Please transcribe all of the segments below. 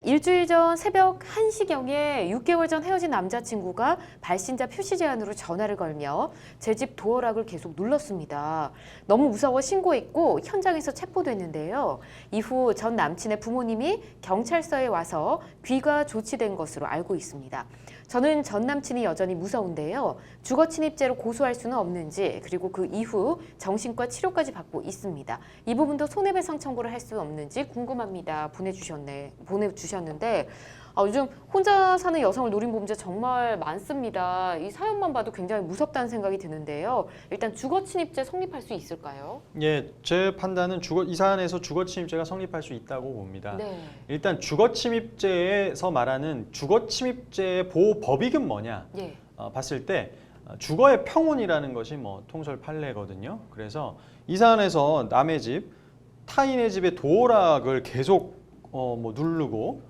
일주일 전 새벽 1시경에 6개월 전 헤어진 남자친구가 발신자 표시 제한으로 전화를 걸며 제 집 도어락을 계속 눌렀습니다. 너무 무서워 신고했고 현장에서 체포됐는데요. 이후 전 남친의 부모님이 경찰서에 와서 귀가 조치된 것으로 알고 있습니다. 저는 전 남친이 여전히 무서운데요. 주거 침입죄로 고소할 수는 없는지, 그리고 그 이후 정신과 치료까지 받고 있습니다. 이 부분도 손해배상 청구를 할 수 없는지 궁금합니다. 보내주셨는데 요즘 혼자 사는 여성을 노린 범죄 정말 많습니다. 이 사연만 봐도 굉장히 무섭다는 생각이 드는데요. 일단 주거 침입죄 성립할 수 있을까요? 예, 제 판단은 이 사안에서 주거 침입죄가 성립할 수 있다고 봅니다. 네. 일단 주거 침입죄에서 말하는 주거 침입죄의 보호 법익은 뭐냐? 예. 봤을 때 주거의 평온이라는 것이 통설 판례거든요. 그래서 이 사안에서 남의 집, 타인의 집의 도어락을 계속 누르고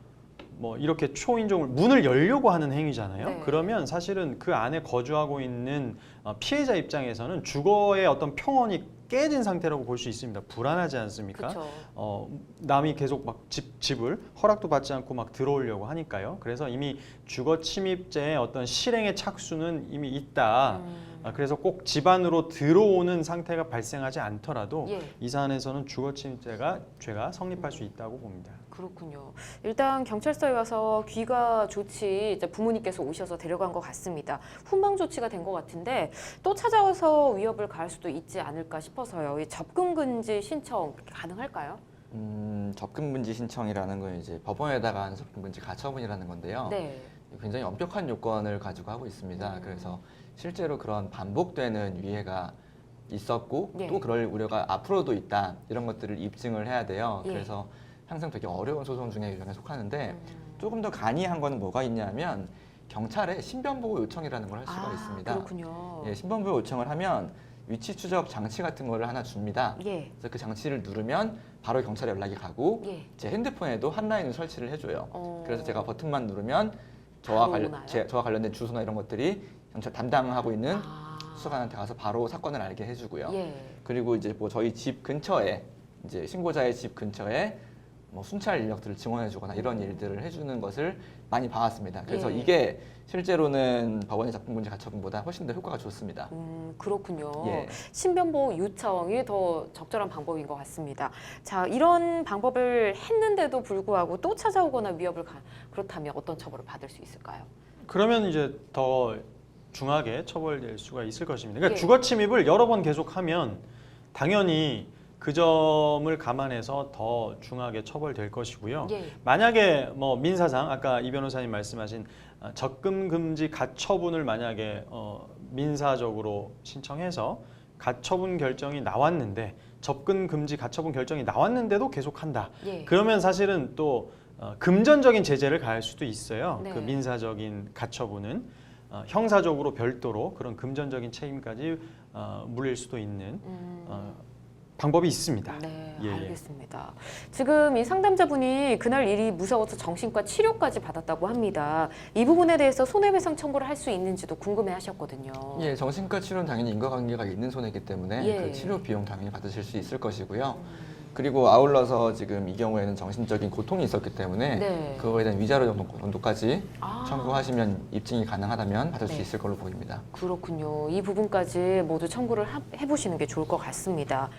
이렇게 초인종을 문을 열려고 하는 행위잖아요. 네. 그러면 사실은 그 안에 거주하고 있는 피해자 입장에서는 주거의 어떤 평온이 깨진 상태라고 볼 수 있습니다. 불안하지 않습니까? 그쵸. 남이 계속 막 집을 허락도 받지 않고 막 들어오려고 하니까요. 그래서 이미 주거 침입죄의 어떤 실행의 착수는 이미 있다. 그래서 꼭 집 안으로 들어오는 상태가 발생하지 않더라도 예. 이 사안에서는 주거 침입죄가 성립할 수 있다고 봅니다. 그렇군요. 일단 경찰서에 와서 귀가 조치 이제 부모님께서 오셔서 데려간 것 같습니다. 훈방 조치가 된 것 같은데 또 찾아와서 위협을 가할 수도 있지 않을까 싶어서요. 이 접근 금지 신청 가능할까요? 접근 금지 신청이라는 건 이제 법원에다가 하는 접근 금지 가처분이라는 건데요. 네. 굉장히 엄격한 요건을 가지고 하고 있습니다. 그래서 실제로 그런 반복되는 위해가 있었고 예. 또 그럴 우려가 앞으로도 있다 이런 것들을 입증을 해야 돼요. 예. 그래서 항상 되게 어려운 소송 중에 유형에 속하는데 조금 더 간이한 거는 뭐가 있냐면 경찰에 신변보호 요청이라는 걸 할 수가 있습니다. 그렇군요. 예, 신변보호 요청을 하면 위치 추적 장치 같은 거를 하나 줍니다. 예. 그래서 그 장치를 누르면 바로 경찰에 연락이 가고 예. 제 핸드폰에도 한라인을 설치를 해줘요. 그래서 제가 버튼만 누르면 바로 오나요? 저와 관련된 주소나 이런 것들이 경찰 담당하고 있는 아. 수사관한테 가서 바로 사건을 알게 해주고요. 예. 그리고 이제 저희 집 근처에 이제 신고자의 집 근처에 순찰 인력들을 증원해주거나 이런 일들을 해주는 것을 많이 봐왔습니다. 그래서 예. 이게 실제로는 법원의 접근 금지 가처분보다 훨씬 더 효과가 좋습니다. 그렇군요. 예. 신변보호 요청이 더 적절한 방법인 것 같습니다. 자, 이런 방법을 했는데도 불구하고 또 찾아오거나 위협을 그렇다면 어떤 처벌을 받을 수 있을까요? 그러면 이제 더 중하게 처벌될 수가 있을 것입니다. 그러니까 예. 주거 침입을 여러 번 계속하면 당연히 그 점을 감안해서 더 중하게 처벌될 것이고요. 예. 만약에 민사상 아까 이 변호사님 말씀하신 접근 금지 가처분을 만약에 민사적으로 신청해서 가처분 결정이 나왔는데 접근 금지 가처분 결정이 나왔는데도 계속한다. 예. 그러면 사실은 또 금전적인 제재를 가할 수도 있어요. 네. 그 민사적인 가처분은 형사적으로 별도로 그런 금전적인 책임까지 물릴 수도 있는 방법이 있습니다. 네, 예, 예. 알겠습니다. 지금 이 상담자분이 그날 일이 무서워서 정신과 치료까지 받았다고 합니다. 이 부분에 대해서 손해배상 청구를 할 수 있는지도 궁금해하셨거든요. 예, 정신과 치료는 당연히 인과관계가 있는 손해이기 때문에 예. 그 치료 비용 당연히 받으실 수 있을 것이고요. 그리고 아울러서 지금 이 경우에는 정신적인 고통이 있었기 때문에 네. 그거에 대한 위자료 정도까지 아. 청구하시면 입증이 가능하다면 받을 네. 수 있을 걸로 보입니다. 그렇군요. 이 부분까지 모두 청구를 해보시는 게 좋을 것 같습니다.